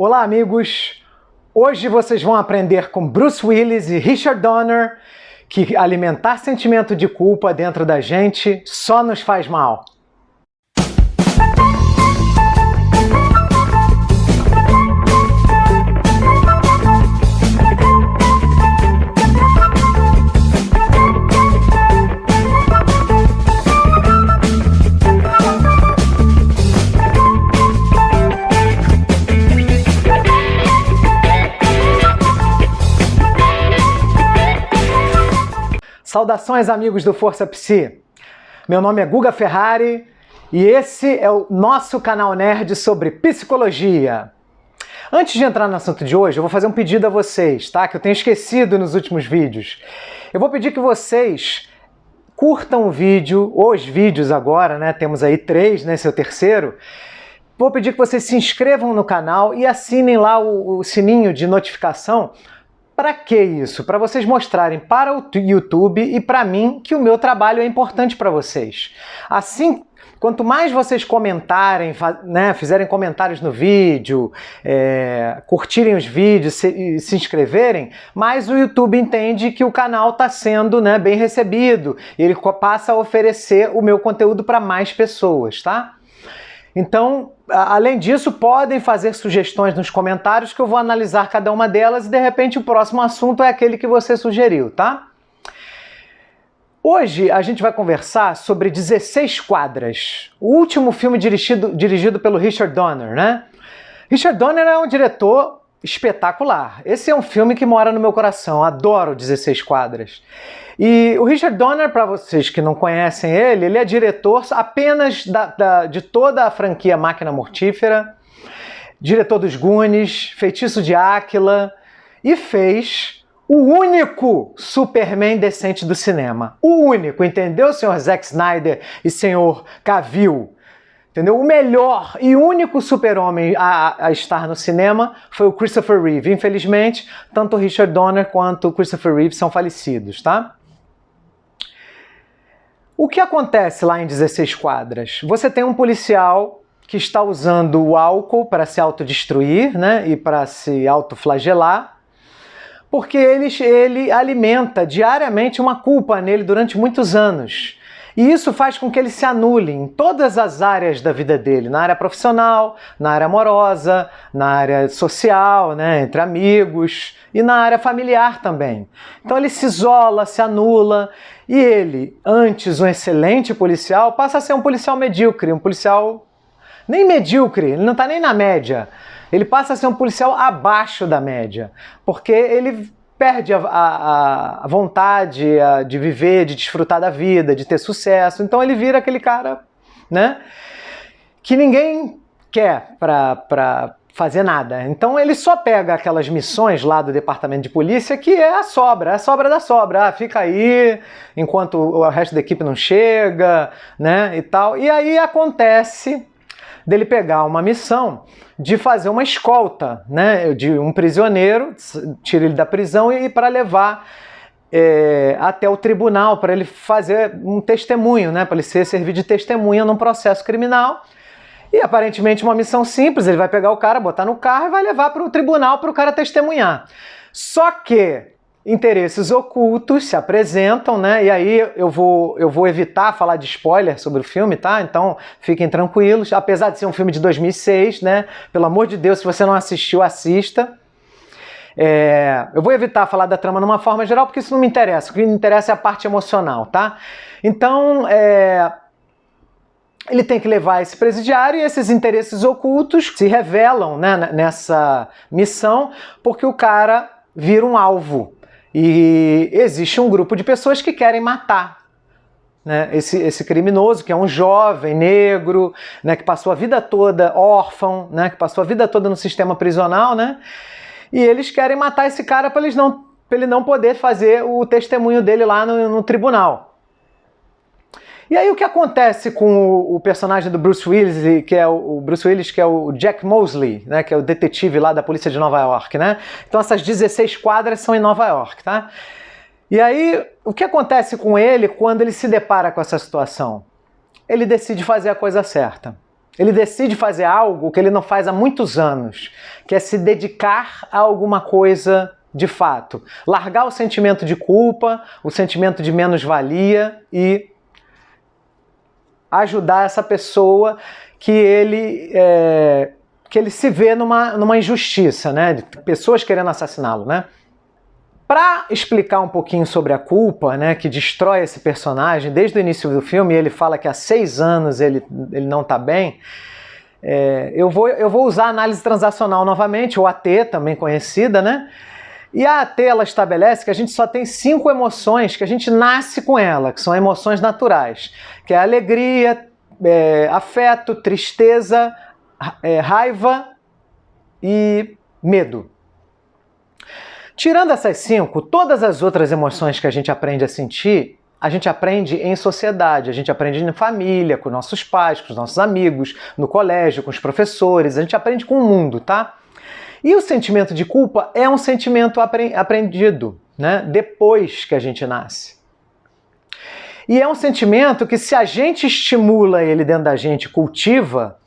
Olá, amigos! Hoje vocês vão aprender com Bruce Willis e Richard Donner que alimentar sentimento de culpa dentro da gente só nos faz mal. Saudações, amigos do Força Psi! Meu nome é Guga Ferrari e esse é o nosso canal nerd sobre psicologia. Antes de entrar no assunto de hoje, eu vou fazer um pedido a vocês, tá? Que eu tenho esquecido nos últimos vídeos. Eu vou pedir que vocês curtam o vídeo, os vídeos agora, né? Temos aí 3, né? Esse é o terceiro. Vou pedir que vocês se inscrevam no canal e assinem lá o sininho de notificação. Para que isso? Para vocês mostrarem para o YouTube e para mim que o meu trabalho é importante para vocês. Assim, quanto mais vocês comentarem, né, fizerem comentários no vídeo, curtirem os vídeos e se inscreverem, mais o YouTube entende que o canal está sendo, né, bem recebido. E ele passa a oferecer o meu conteúdo para mais pessoas, tá? Então, além disso, podem fazer sugestões nos comentários que eu vou analisar cada uma delas e de repente o próximo assunto é aquele que você sugeriu, tá? Hoje a gente vai conversar sobre 16 Quadras, o último filme dirigido pelo Richard Donner, né? Richard Donner é um diretor espetacular. Esse é um filme que mora no meu coração, adoro 16 Quadras. E o Richard Donner, para vocês que não conhecem ele é diretor apenas de toda a franquia Máquina Mortífera, diretor dos Goonies, Feitiço de Áquila, e fez o único Superman decente do cinema. O único, entendeu, senhor Zack Snyder e senhor Cavill? Entendeu? O melhor e único super-homem a estar no cinema foi o Christopher Reeve. Infelizmente, tanto o Richard Donner quanto o Christopher Reeve são falecidos, tá? O que acontece lá em 16 Quadras? Você tem um policial que está usando o álcool para se autodestruir, né, e para se autoflagelar, porque ele alimenta diariamente uma culpa nele durante muitos anos. E isso faz com que ele se anule em todas as áreas da vida dele, na área profissional, na área amorosa, na área social, né, entre amigos, e na área familiar também. Então ele se isola, se anula, e ele, antes um excelente policial, passa a ser um policial medíocre, um policial nem medíocre, ele não está nem na média. Ele passa a ser um policial abaixo da média, porque ele perde a vontade de viver, de desfrutar da vida, de ter sucesso. Então ele vira aquele cara, né, que ninguém quer para fazer nada. Então ele só pega aquelas missões lá do departamento de polícia que é a sobra da sobra. Ah, fica aí enquanto o resto da equipe não chega, né, e tal. E aí acontece dele pegar uma missão de fazer uma escolta, né, de um prisioneiro, tira ele da prisão e para levar até o tribunal, para ele fazer um testemunho, né, para ele servir de testemunha num processo criminal. E aparentemente uma missão simples, ele vai pegar o cara, botar no carro e vai levar para o tribunal para o cara testemunhar. Só que interesses ocultos se apresentam, né? E aí eu vou evitar falar de spoiler sobre o filme, tá? Então fiquem tranquilos, apesar de ser um filme de 2006, né? Pelo amor de Deus, se você não assistiu, assista. Eu vou evitar falar da trama numa forma geral, porque isso não me interessa. O que me interessa é a parte emocional, tá? Então, ele tem que levar esse presidiário e esses interesses ocultos se revelam, né, nessa missão, porque o cara vira um alvo. E existe um grupo de pessoas que querem matar, né, esse criminoso, que é um jovem negro, né, que passou a vida toda órfão, né, que passou a vida toda no sistema prisional, né, e eles querem matar esse cara para ele não poder fazer o testemunho dele lá no tribunal. E aí o que acontece com o personagem do Bruce Willis, que é o Jack Mosley, né, que é o detetive lá da polícia de Nova York, né? Então essas 16 quadras são em Nova York, tá? E aí o que acontece com ele quando ele se depara com essa situação? Ele decide fazer a coisa certa. Ele decide fazer algo que ele não faz há muitos anos, que é se dedicar a alguma coisa de fato. Largar o sentimento de culpa, o sentimento de menos-valia e ajudar essa pessoa que ele se vê numa injustiça, né? De pessoas querendo assassiná-lo, né? Para explicar um pouquinho sobre a culpa, né, que destrói esse personagem, desde o início do filme ele fala que há 6 anos ele não está bem, eu vou usar a análise transacional novamente, ou AT, também conhecida, né? E a AT, ela estabelece que a gente só tem 5 emoções que a gente nasce com ela, que são emoções naturais, que é alegria, afeto, tristeza, raiva e medo. Tirando essas 5, todas as outras emoções que a gente aprende a sentir, a gente aprende em sociedade, a gente aprende em família, com nossos pais, com os nossos amigos, no colégio, com os professores, a gente aprende com o mundo, tá? E o sentimento de culpa é um sentimento aprendido, né? Depois que a gente nasce. E é um sentimento que, se a gente estimula ele dentro da gente, cultiva,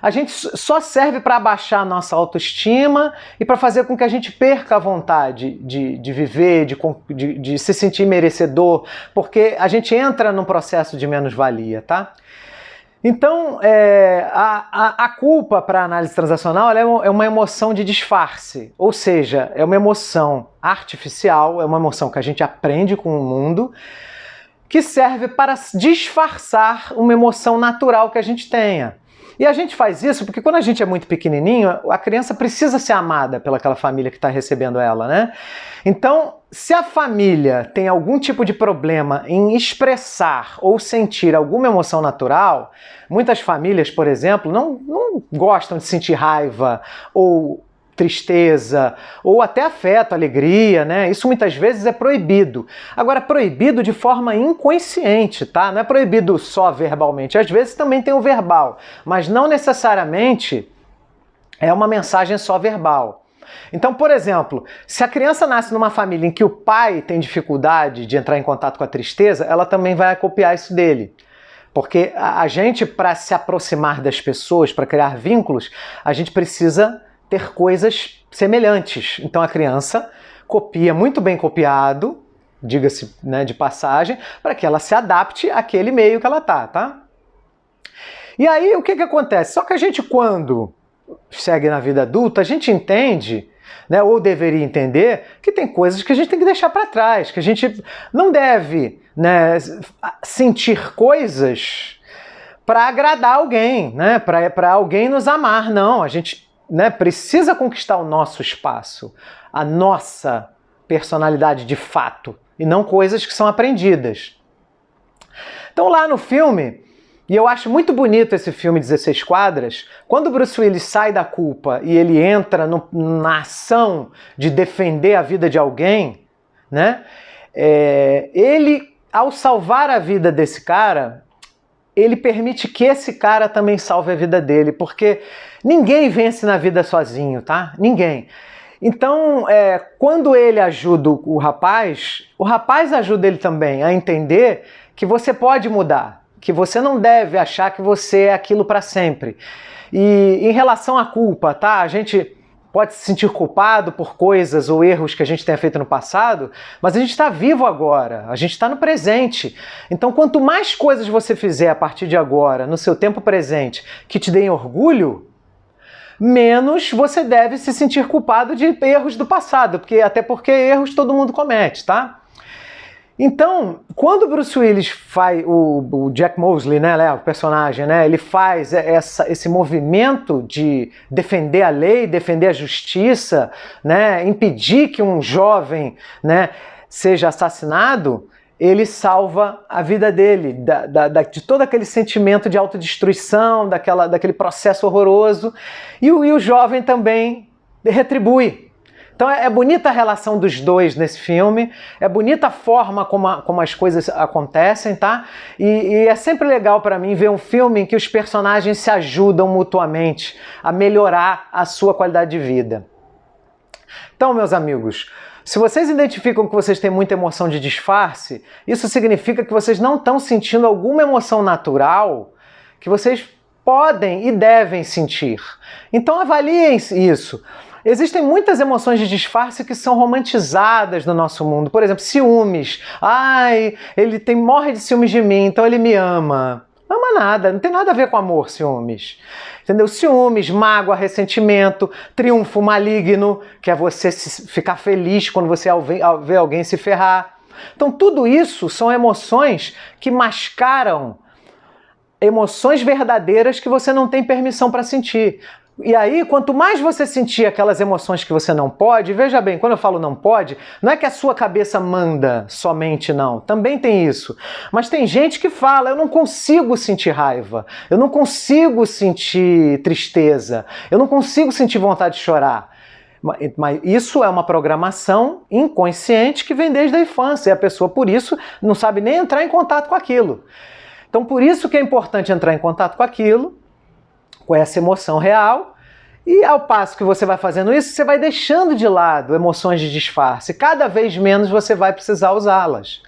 a gente só serve para abaixar a nossa autoestima e para fazer com que a gente perca a vontade de viver, de se sentir merecedor, porque a gente entra num processo de menos-valia, tá? Então, a culpa para a análise transacional é uma emoção de disfarce, ou seja, é uma emoção artificial, é uma emoção que a gente aprende com o mundo, que serve para disfarçar uma emoção natural que a gente tenha. E a gente faz isso porque quando a gente é muito pequenininho, a criança precisa ser amada pelaquela família que está recebendo ela, né? Então, se a família tem algum tipo de problema em expressar ou sentir alguma emoção natural, muitas famílias, por exemplo, não gostam de sentir raiva ou tristeza, ou até afeto, alegria, né? Isso muitas vezes é proibido. Agora, proibido de forma inconsciente, tá? Não é proibido só verbalmente. Às vezes também tem o verbal, mas não necessariamente é uma mensagem só verbal. Então, por exemplo, se a criança nasce numa família em que o pai tem dificuldade de entrar em contato com a tristeza, ela também vai copiar isso dele. Porque a gente, para se aproximar das pessoas, para criar vínculos, a gente precisa ter coisas semelhantes. Então a criança copia, muito bem copiado, diga-se, né, de passagem, para que ela se adapte àquele meio que ela tá? E aí o que acontece? Só que a gente, quando segue na vida adulta, a gente entende, né, ou deveria entender, que tem coisas que a gente tem que deixar para trás, que a gente não deve, né, sentir coisas para agradar alguém, né, para alguém nos amar, não. A gente, né, precisa conquistar o nosso espaço, a nossa personalidade de fato, e não coisas que são aprendidas. Então lá no filme, e eu acho muito bonito esse filme 16 Quadras, quando o Bruce Willis sai da culpa e ele entra na ação de defender a vida de alguém, né, ele, ao salvar a vida desse cara, ele permite que esse cara também salve a vida dele, porque ninguém vence na vida sozinho, tá? Ninguém. Então, quando ele ajuda o rapaz ajuda ele também a entender que você pode mudar, que você não deve achar que você é aquilo para sempre. E em relação à culpa, tá? A gente pode se sentir culpado por coisas ou erros que a gente tenha feito no passado, mas a gente está vivo agora, a gente está no presente. Então, quanto mais coisas você fizer a partir de agora, no seu tempo presente, que te deem orgulho, menos você deve se sentir culpado de erros do passado, até porque erros todo mundo comete, tá? Então, quando o Bruce Willis faz, o Jack Moseley, né, o personagem, né, ele faz esse movimento de defender a lei, defender a justiça, né, impedir que um jovem, né, seja assassinado, ele salva a vida dele, de todo aquele sentimento de autodestruição, daquele processo horroroso, e o jovem também retribui. Então é bonita a relação dos dois nesse filme, é bonita a forma como as coisas acontecem, tá? E é sempre legal para mim ver um filme em que os personagens se ajudam mutuamente a melhorar a sua qualidade de vida. Então, meus amigos, se vocês identificam que vocês têm muita emoção de disfarce, isso significa que vocês não estão sentindo alguma emoção natural que vocês podem e devem sentir. Então avaliem isso. Existem muitas emoções de disfarce que são romantizadas no nosso mundo. Por exemplo, ciúmes. Ai, ele morre de ciúmes de mim, então ele me ama. Não ama nada, não tem nada a ver com amor, ciúmes. Entendeu? Ciúmes, mágoa, ressentimento, triunfo maligno, que é você ficar feliz quando você vê alguém se ferrar. Então tudo isso são emoções que mascaram emoções verdadeiras que você não tem permissão para sentir. E aí, quanto mais você sentir aquelas emoções que você não pode, veja bem, quando eu falo não pode, não é que a sua cabeça manda somente não, também tem isso. Mas tem gente que fala, eu não consigo sentir raiva, eu não consigo sentir tristeza, eu não consigo sentir vontade de chorar. Mas isso é uma programação inconsciente que vem desde a infância, e a pessoa, por isso, não sabe nem entrar em contato com aquilo. Então, por isso que é importante entrar em contato com aquilo, com essa emoção real, e ao passo que você vai fazendo isso, você vai deixando de lado emoções de disfarce. Cada vez menos você vai precisar usá-las.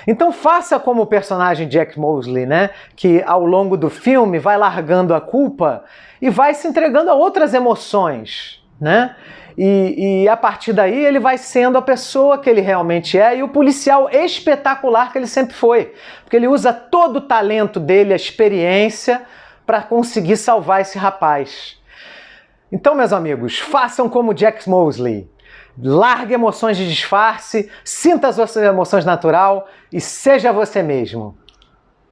Então faça como o personagem Jack Moseley, né? Que ao longo do filme vai largando a culpa e vai se entregando a outras emoções, né? E a partir daí ele vai sendo a pessoa que ele realmente é e o policial espetacular que ele sempre foi. Porque ele usa todo o talento dele, a experiência, para conseguir salvar esse rapaz. Então, meus amigos, façam como Jack Moseley. Largue emoções de disfarce, sinta as suas emoções natural e seja você mesmo.